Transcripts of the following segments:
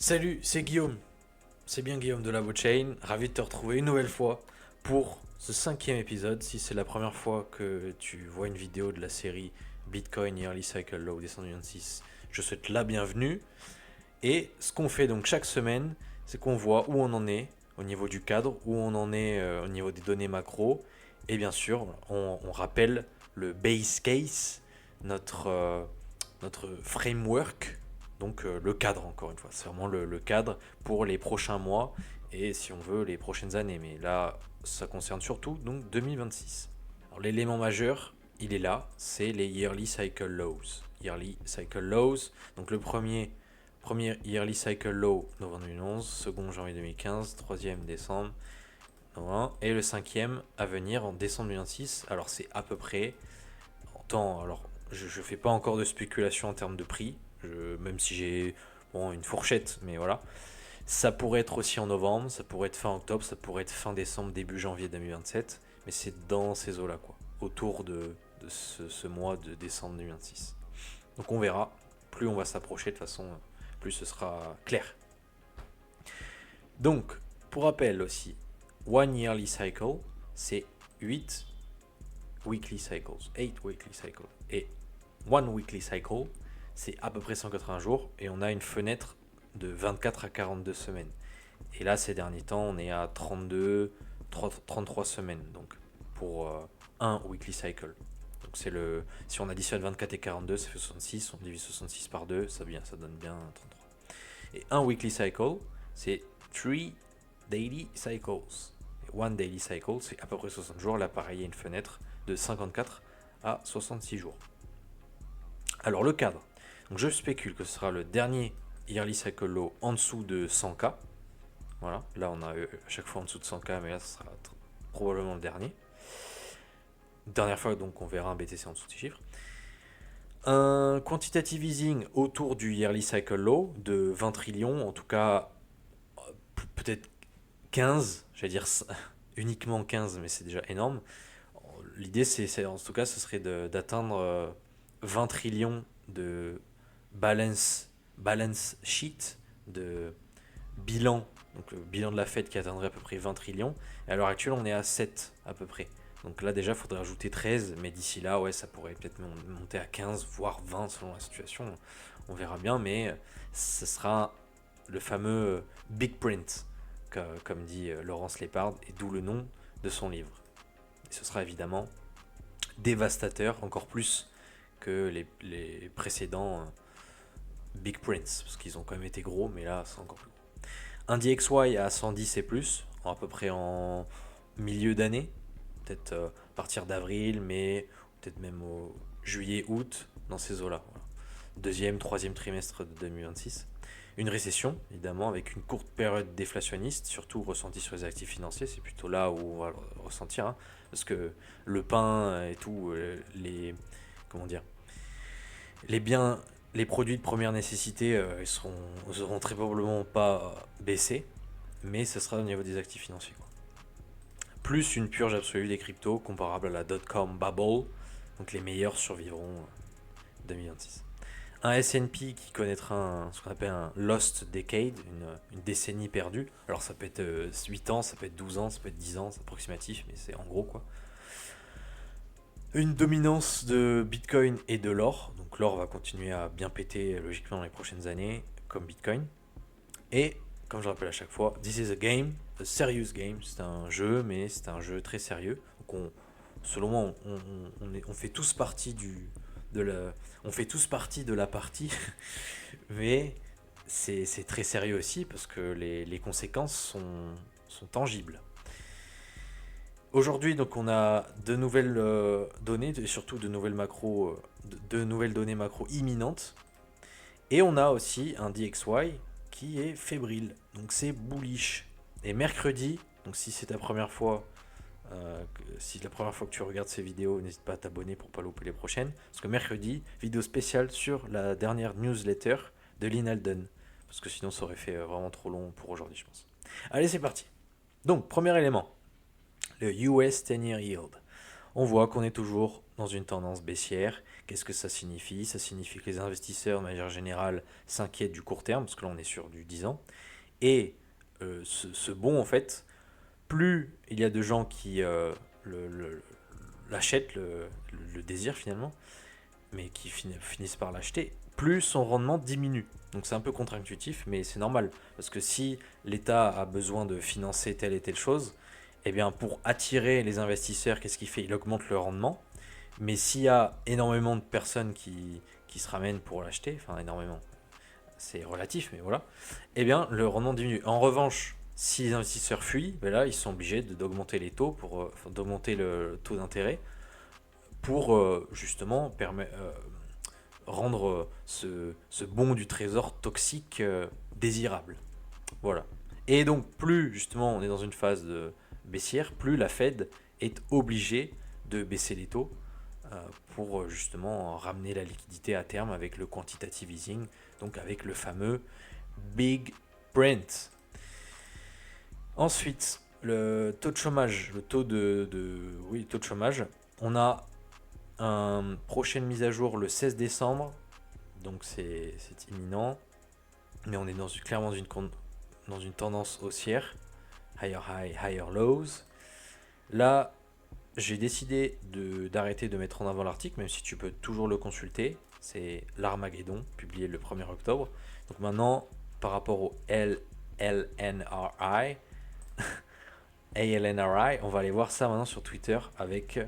Salut, c'est Guillaume. C'est bien Guillaume de la Chain. Ravi de te retrouver une nouvelle fois pour ce 5e épisode. Si c'est la première fois que tu vois une vidéo de la série Bitcoin Yearly Cycle Low descendu 26, je souhaite la bienvenue. Et ce qu'on fait donc chaque semaine, c'est qu'on voit où on en est au niveau du cadre, où on en est au niveau des données macro. Et bien sûr, on rappelle le base case, notre, euh, notre framework, donc le cadre encore une fois. C'est vraiment le cadre pour les prochains mois et si on veut les prochaines années. Mais là, ça concerne surtout donc 2026. Alors l'élément majeur, il est là, c'est les yearly cycle lows. Yearly cycle lows, donc le premier yearly cycle low novembre 2011, second janvier 2015, troisième décembre 2020, et le cinquième à venir en décembre 2026. Alors c'est à peu près en temps. Alors je ne fais pas encore de spéculation en termes de prix, même si j'ai une fourchette, mais voilà. Ça pourrait être aussi en novembre, ça pourrait être fin octobre, ça pourrait être fin décembre, début janvier 2027, mais c'est dans ces eaux-là, quoi, autour de ce mois de décembre 2026. Donc on verra, plus on va s'approcher, de toute façon, plus ce sera clair. Donc, pour rappel aussi, One Yearly Cycle, c'est 8 Weekly Cycles, 8 Weekly Cycles. Et One Weekly Cycle, c'est à peu près 180 jours, et on a une fenêtre de 24 à 42 semaines. Et là, ces derniers temps, on est à 32, 33 semaines, donc pour un weekly cycle. Donc si on additionne 24 et 42, ça fait 66, on divise 66 par 2, ça donne bien 33. Et un weekly cycle, c'est 3 daily cycles. Et one daily cycle, c'est à peu près 60 jours. Là, pareil, il y a une fenêtre de 54 à 66 jours. Alors, le cadre. Donc, je spécule que ce sera le dernier yearly cycle low en dessous de 100K. Voilà, là on a eu à chaque fois en dessous de 100K, mais là ce sera probablement le dernier. Dernière fois donc on verra un BTC en dessous de ces chiffres. Un quantitative easing autour du yearly cycle low de 20 trillions, en tout cas peut-être 15, j'allais dire uniquement 15, mais c'est déjà énorme. L'idée en tout cas ce serait d'atteindre 20 trillions de balance sheet, de bilan, donc le bilan de la Fed qui atteindrait à peu près 20 trillions. Et à l'heure actuelle, on est à 7 à peu près. Donc là, déjà, il faudrait ajouter 13, mais d'ici là, ouais, ça pourrait peut-être monter à 15, voire 20 selon la situation. On verra bien, mais ce sera le fameux big print, comme dit Laurence Lépard, et d'où le nom de son livre. Et ce sera évidemment dévastateur, encore plus que les précédents big prints, parce qu'ils ont quand même été gros, mais là, c'est encore plus. Un DXY à 110 et plus, à peu près en milieu d'année, peut-être à partir d'avril, mai, peut-être même au juillet, août, dans ces eaux-là. Voilà. Deuxième, troisième trimestre de 2026. Une récession, évidemment, avec une courte période déflationniste, surtout ressentie sur les actifs financiers, c'est plutôt là où on va le ressentir, hein, parce que le pain et tout, comment dire, les biens, les produits de première nécessité, ils seront très probablement pas baissés, mais ce sera au niveau des actifs financiers, quoi. Plus une purge absolue des cryptos comparable à la dot-com bubble, donc les meilleurs survivront 2026. Un S&P qui connaîtra ce qu'on appelle un lost decade, une décennie perdue. Alors ça peut être 8 ans, ça peut être 12 ans, ça peut être 10 ans, c'est approximatif, mais c'est en gros quoi. Une dominance de Bitcoin et de l'or. Donc l'or va continuer à bien péter logiquement dans les prochaines années, comme Bitcoin. Et, comme je rappelle à chaque fois, this is a game, a serious game. C'est un jeu, mais c'est un jeu très sérieux. Donc selon moi, on fait tous partie on fait tous partie de la partie, mais c'est très sérieux aussi parce que les conséquences sont tangibles. Aujourd'hui, donc, on a de nouvelles données, et surtout de nouvelles données macro imminentes. Et on a aussi un DXY qui est fébrile, donc c'est bullish. Et mercredi, donc si c'est ta première fois, si c'est la première fois que tu regardes ces vidéos, n'hésite pas à t'abonner pour pas louper les prochaines. Parce que mercredi, vidéo spéciale sur la dernière newsletter de Lynn Alden. Parce que sinon ça aurait fait vraiment trop long pour aujourd'hui, je pense. Allez, c'est parti. Donc, premier élément, le US 10-year yield. on voit qu'on est toujours dans une tendance baissière. Qu'est-ce que ça signifie? Ça signifie que les investisseurs, de manière générale, s'inquiètent du court terme, parce que là on est sur du 10 ans. Et ce bond, en fait, plus il y a de gens qui l'achètent, le désirent finalement, mais qui finissent par l'acheter, plus son rendement diminue. Donc c'est un peu contre-intuitif, mais c'est normal. Parce que si l'État a besoin de financer telle et telle chose, eh bien pour attirer les investisseurs, qu'est-ce qu'il fait? Il augmente le rendement. Mais s'il y a énormément de personnes qui se ramènent pour l'acheter, enfin énormément, c'est relatif, mais voilà, eh bien le rendement diminue. En revanche, si les investisseurs fuient, ben là ils sont obligés d'augmenter les taux, d'augmenter le taux d'intérêt pour justement rendre ce bond du trésor toxique désirable. Voilà. Et donc plus justement on est dans une phase de baissière, plus la Fed est obligée de baisser les taux pour justement ramener la liquidité à terme avec le quantitative easing, donc avec le fameux Big Print. Ensuite, le taux de chômage, oui, taux de chômage, on a une prochaine mise à jour le 16 décembre, donc c'est imminent, mais on est clairement dans une tendance haussière, higher high, higher lows. Là, j'ai décidé d'arrêter de mettre en avant l'article, même si tu peux toujours le consulter. C'est l'Armageddon, publié le 1er octobre. Donc maintenant, par rapport au LNRI, ALNRI, on va aller voir ça maintenant sur Twitter avec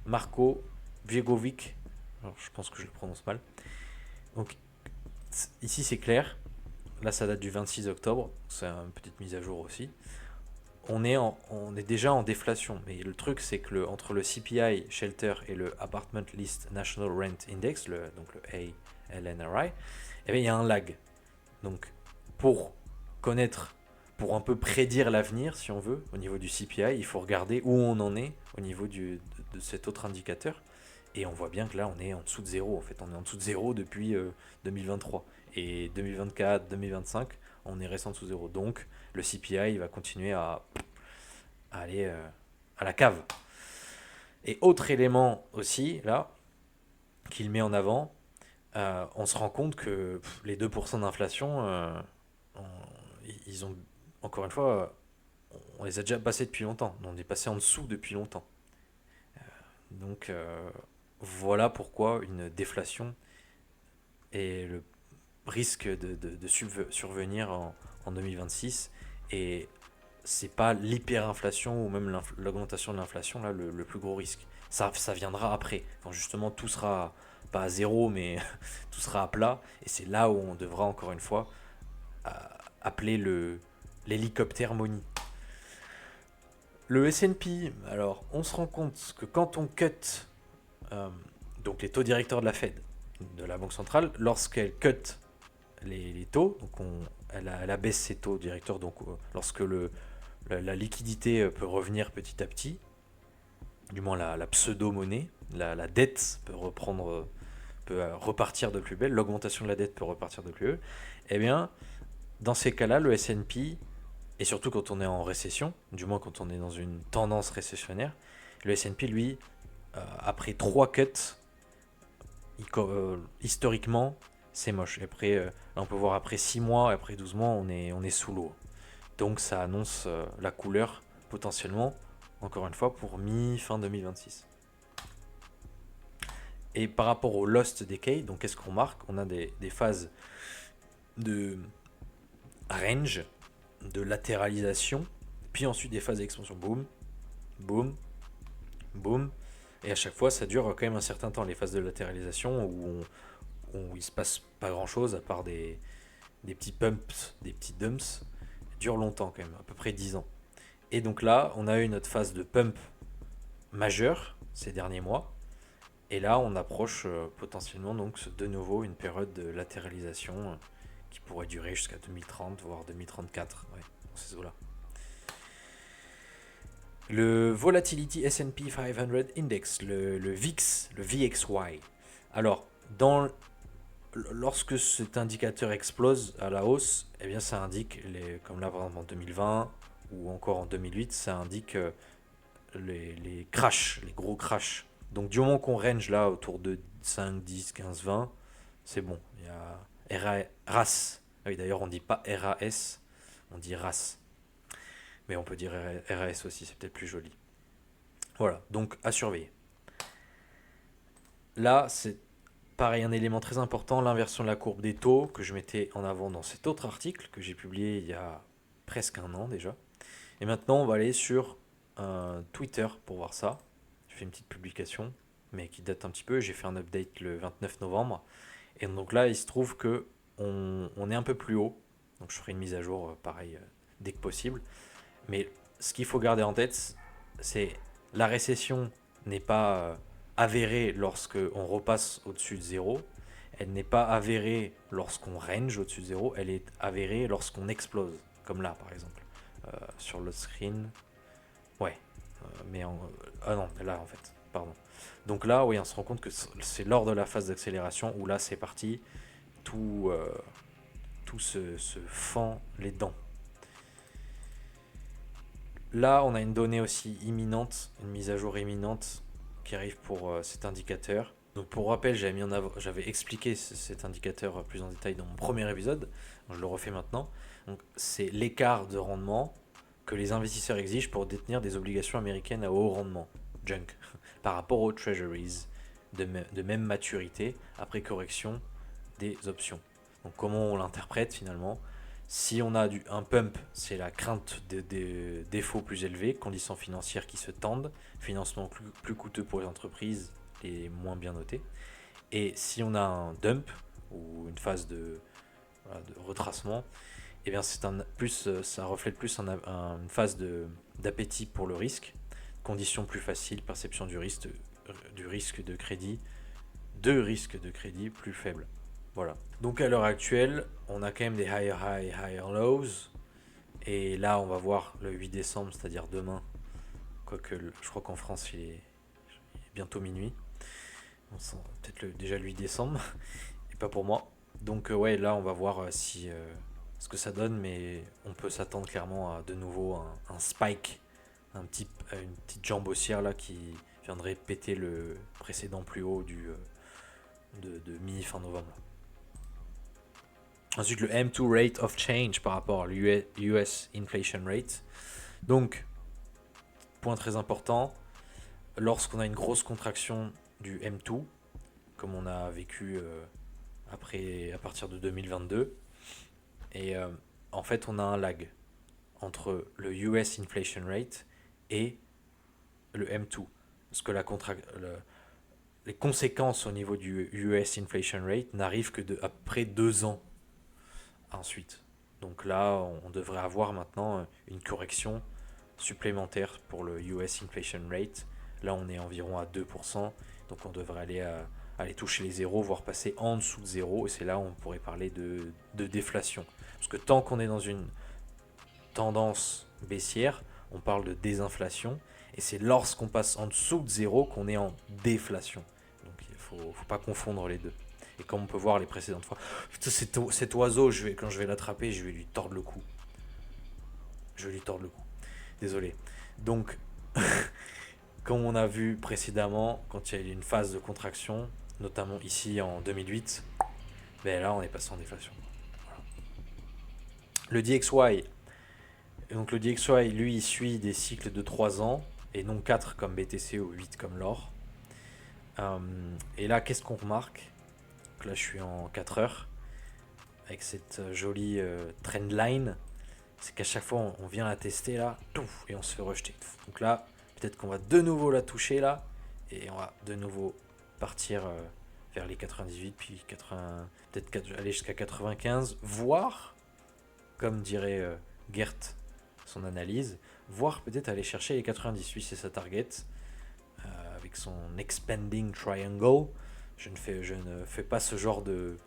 Marco Vjegovic. Alors, je pense que je le prononce mal. Donc ici c'est clair. Là ça date du 26 octobre. C'est une petite mise à jour aussi. On est déjà en déflation. Mais le truc, c'est que entre le CPI Shelter et le Apartment List National Rent Index, donc le ALNRI, eh bien, il y a un lag. Donc, pour connaître, pour un peu prédire l'avenir, si on veut, au niveau du CPI, il faut regarder où on en est au niveau de cet autre indicateur. Et on voit bien que là, on est en dessous de zéro. En fait, on est en dessous de zéro depuis 2023. Et 2024, 2025, on est resté en dessous de zéro. Donc, le CPI il va continuer à aller à la cave. Et autre élément aussi, là, qu'il met en avant, on se rend compte que les 2% d'inflation, ils ont, encore une fois, on les a déjà passés depuis longtemps. On est passé en dessous depuis longtemps. Donc, voilà pourquoi une déflation est le risque de survenir en 2026. Et c'est pas l'hyperinflation ou même l'augmentation de l'inflation là le plus gros risque. Ça viendra après, quand justement tout sera pas à zéro, mais tout sera à plat. Et c'est là où on devra encore une fois appeler l'hélicoptère Money. Le S&P, alors on se rend compte que quand on cut donc les taux directeurs de la Fed, de la Banque centrale, lorsqu'elle cut les taux, donc elle abaisse ses taux directeurs, donc lorsque la liquidité peut revenir petit à petit, du moins la pseudo-monnaie, la dette peut repartir de plus belle, l'augmentation de la dette peut repartir de plus belle, eh bien, dans ces cas-là, le S&P, et surtout quand on est en récession, du moins quand on est dans une tendance récessionnaire, le S&P, lui, après 3 cuts, historiquement, c'est moche. Et après, là, on peut voir après 6 mois, après 12 mois, on est sous l'eau. Donc ça annonce la couleur potentiellement, encore une fois, pour mi-fin 2026. Et par rapport au Lost Decay, donc qu'est-ce qu'on marque? On a des phases de range, de latéralisation, puis ensuite des phases d'expansion. Boum, boum, boum. Et à chaque fois, ça dure quand même un certain temps, les phases de latéralisation, où il se passe pas grand-chose, à part des petits pumps, des petits dumps, durent longtemps quand même, à peu près 10 ans. Et donc là, on a eu notre phase de pump majeure ces derniers mois. Et là, on approche potentiellement donc de nouveau une période de latéralisation qui pourrait durer jusqu'à 2030, voire 2034, ouais, dans ces eaux-là. Le Volatility S&P 500 Index, le VIX, le VXY. Alors, lorsque cet indicateur explose à la hausse, eh bien ça indique, comme là par exemple en 2020 ou encore en 2008, ça indique les crashs, les gros crashs. Donc du moment qu'on range là autour de 5, 10, 15, 20, c'est bon. Il y a RAS. Ah oui, d'ailleurs on dit pas RAS, on dit RAS. Mais on peut dire RAS aussi, c'est peut-être plus joli. Voilà, donc à surveiller. Là, c'est pareil, un élément très important, l'inversion de la courbe des taux que je mettais en avant dans cet autre article que j'ai publié il y a presque un an déjà. Et maintenant, on va aller sur Twitter pour voir ça. J'ai fait une petite publication, mais qui date un petit peu. J'ai fait un update le 29 novembre. Et donc là, il se trouve que on est un peu plus haut. Donc je ferai une mise à jour, pareil, dès que possible. Mais ce qu'il faut garder en tête, c'est la récession n'est pas avérée lorsqu'on repasse au-dessus de zéro. Elle n'est pas avérée lorsqu'on range au-dessus de zéro. Elle est avérée lorsqu'on explose. Comme là, par exemple. Sur le screen. Ouais. Ah non, là, en fait. Pardon. Donc là, oui, on se rend compte que c'est lors de la phase d'accélération où là, c'est parti. Tout, tout se fend les dents. Là, on a une donnée aussi imminente, une mise à jour imminente qui arrive pour cet indicateur. Donc pour rappel, j'avais expliqué cet indicateur plus en détail dans mon premier épisode. Donc, je le refais maintenant. Donc c'est l'écart de rendement que les investisseurs exigent pour détenir des obligations américaines à haut rendement, junk, par rapport aux treasuries de même maturité après correction des options. Donc comment on l'interprète finalement? Si on a un pump, c'est la crainte des défauts plus élevés, conditions financières qui se tendent, financement plus coûteux pour les entreprises et moins bien noté. Et si on a un dump ou une phase voilà, de retracement, eh bien ça reflète plus une phase d'appétit pour le risque, conditions plus faciles, perception du risque de crédit, plus faibles. Voilà. Donc à l'heure actuelle, on a quand même des higher high, higher lows. Et là, on va voir le 8 décembre, c'est-à-dire demain. Quoique, je crois qu'en France, il est bientôt minuit. On sent peut-être déjà le 8 décembre. Et pas pour moi. Donc ouais, là, on va voir si ce que ça donne. Mais on peut s'attendre clairement à de nouveau un spike. Une petite jambe haussière là qui viendrait péter le précédent plus haut de mi-fin novembre. Ensuite, le M2 Rate of Change par rapport à l'US Inflation Rate. Donc, point très important, lorsqu'on a une grosse contraction du M2, comme on a vécu à partir de 2022, et en fait, on a un lag entre le US Inflation Rate et le M2. Parce que les conséquences au niveau du US Inflation Rate n'arrivent que après 2 ans ensuite. Donc là, on devrait avoir maintenant une correction supplémentaire pour le US Inflation Rate. Là, on est environ à 2%, donc on devrait aller toucher les zéros, voire passer en dessous de zéro, et c'est là où on pourrait parler de déflation. Parce que tant qu'on est dans une tendance baissière, on parle de désinflation, et c'est lorsqu'on passe en dessous de zéro qu'on est en déflation. Donc il ne faut pas confondre les deux. Et comme on peut voir les précédentes fois, putain, cet oiseau, quand je vais l'attraper, je vais lui tordre le cou. Désolé. Donc, comme on a vu précédemment, quand il y a eu une phase de contraction, notamment ici en 2008, ben là on est passé en déflation. Voilà. Le DXY, donc le DXY, lui, il suit des cycles de 3 ans, et non 4 comme BTC ou 8 comme l'or. Et là, qu'est-ce qu'on remarque? Donc là, je suis en 4 heures, avec cette jolie trendline. C'est qu'à chaque fois, on vient la tester là, et on se fait rejeter. Donc là, peut-être qu'on va de nouveau la toucher là, et on va de nouveau partir vers les 98, puis 80, peut-être aller jusqu'à 95, voire, comme dirait Gert, son analyse, voire peut-être aller chercher les 98, c'est sa target, avec son expanding triangle. Je ne fais pas ce genre de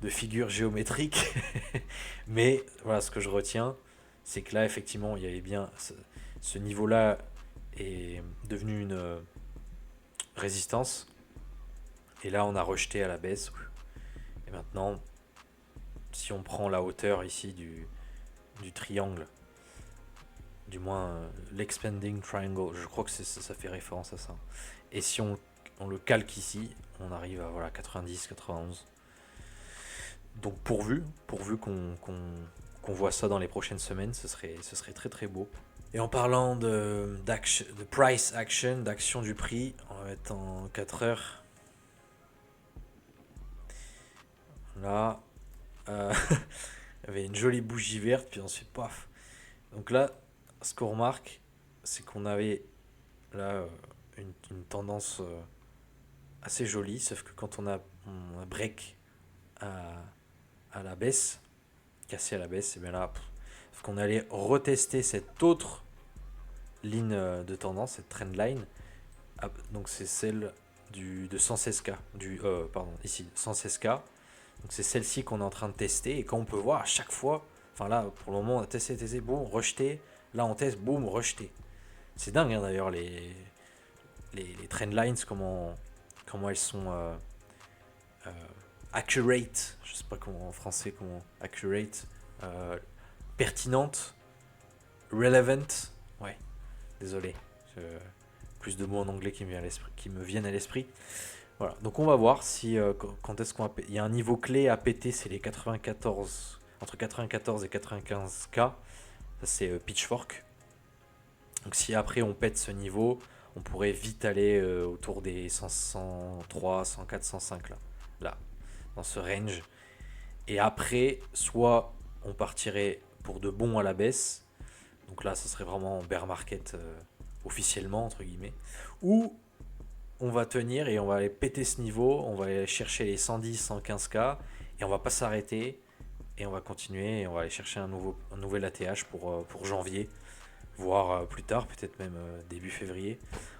figure géométrique, mais voilà, ce que je retiens, c'est que là, effectivement, il y avait bien ce niveau-là est devenu une résistance, et là, on a rejeté à la baisse. Et maintenant, si on prend la hauteur ici du triangle Du moins, l'expanding triangle, je crois que ça fait référence à ça. Et si on le calque ici, on arrive à voilà, 90, 91. Donc pourvu qu'on voit ça dans les prochaines semaines, ce serait très très beau. Et en parlant de price action, d'action du prix, on va être en 4 heures. Là, il y avait une jolie bougie verte, puis ensuite, paf. Donc là, ce qu'on remarque, c'est qu'on avait là une tendance assez jolie, sauf que quand on a break à la baisse, cassé à la baisse, et bien là, sauf qu'on allait retester cette autre ligne de tendance, cette trend line. Donc c'est celle de 116K, ici 116K. Donc c'est celle-ci qu'on est en train de tester, et quand on peut voir à chaque fois, enfin là pour le moment on a testé, boum, rejeté, là on teste, boum, rejeté. C'est dingue hein, d'ailleurs les trend lines, comment elles sont accurate, je sais pas comment en français, comment accurate, pertinente, relevant, ouais, désolé, plus de mots en anglais qui me viennent à l'esprit. Voilà, donc on va voir si quand est-ce il y a un niveau clé à péter, c'est les 94, entre 94 et 95K, ça c'est Pitchfork. Donc si après on pète ce niveau, on pourrait vite aller autour des 103, 104, 105 là, dans ce range. Et après, soit on partirait pour de bon à la baisse, donc là ça serait vraiment bear market officiellement entre guillemets, ou on va tenir et on va aller péter ce niveau, on va aller chercher les 110, 115K et on va pas s'arrêter et on va continuer et on va aller chercher un nouvel ATH pour janvier, voire plus tard, peut-être même début février.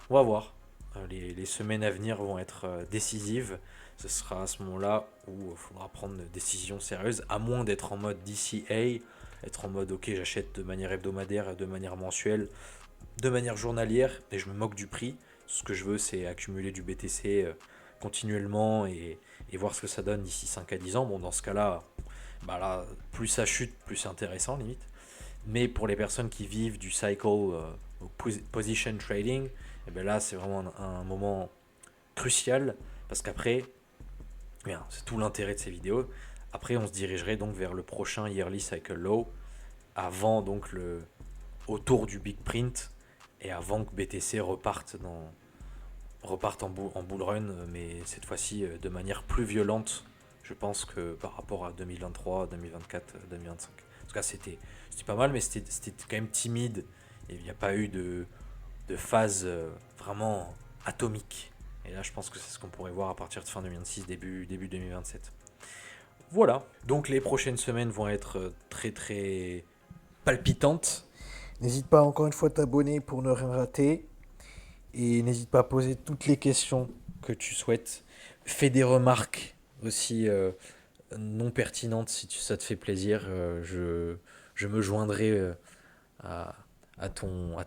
On va voir. Les semaines à venir vont être décisives. Ce sera à ce moment-là où il faudra prendre une décision sérieuse, à moins d'être en mode DCA, être en mode ok, j'achète de manière hebdomadaire, de manière mensuelle, de manière journalière et je me moque du prix. Ce que je veux, c'est accumuler du BTC continuellement et voir ce que ça donne d'ici 5 à 10 ans. Bon, dans ce cas-là, là, plus ça chute, plus c'est intéressant limite. Mais pour les personnes qui vivent du cycle position trading, et bien là, c'est vraiment un moment crucial parce qu'après, c'est tout l'intérêt de ces vidéos. Après, on se dirigerait donc vers le prochain yearly cycle low avant donc autour du big print et avant que BTC reparte en bull run, mais cette fois-ci de manière plus violente, je pense, que par rapport à 2023, 2024, 2025. En tout cas, c'était pas mal, mais c'était quand même timide. Il n'y a pas eu de phase vraiment atomique. Et là, je pense que c'est ce qu'on pourrait voir à partir de fin 2026, début 2027. Voilà. Donc les prochaines semaines vont être très très palpitantes. N'hésite pas encore une fois à t'abonner pour ne rien rater. Et n'hésite pas à poser toutes les questions que tu souhaites. Fais des remarques aussi non pertinentes si ça te fait plaisir. Je me joindrai à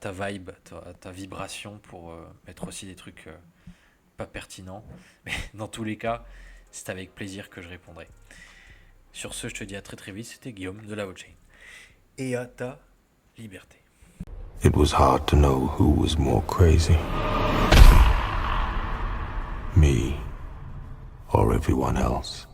ta vibe, à ta vibration pour mettre aussi des trucs pas pertinents. Mais dans tous les cas, c'est avec plaisir que je répondrai. Sur ce, je te dis à très très vite. C'était Guillaume de la Chain. Et à ta liberté. It was hard to know who was more crazy, me or everyone else.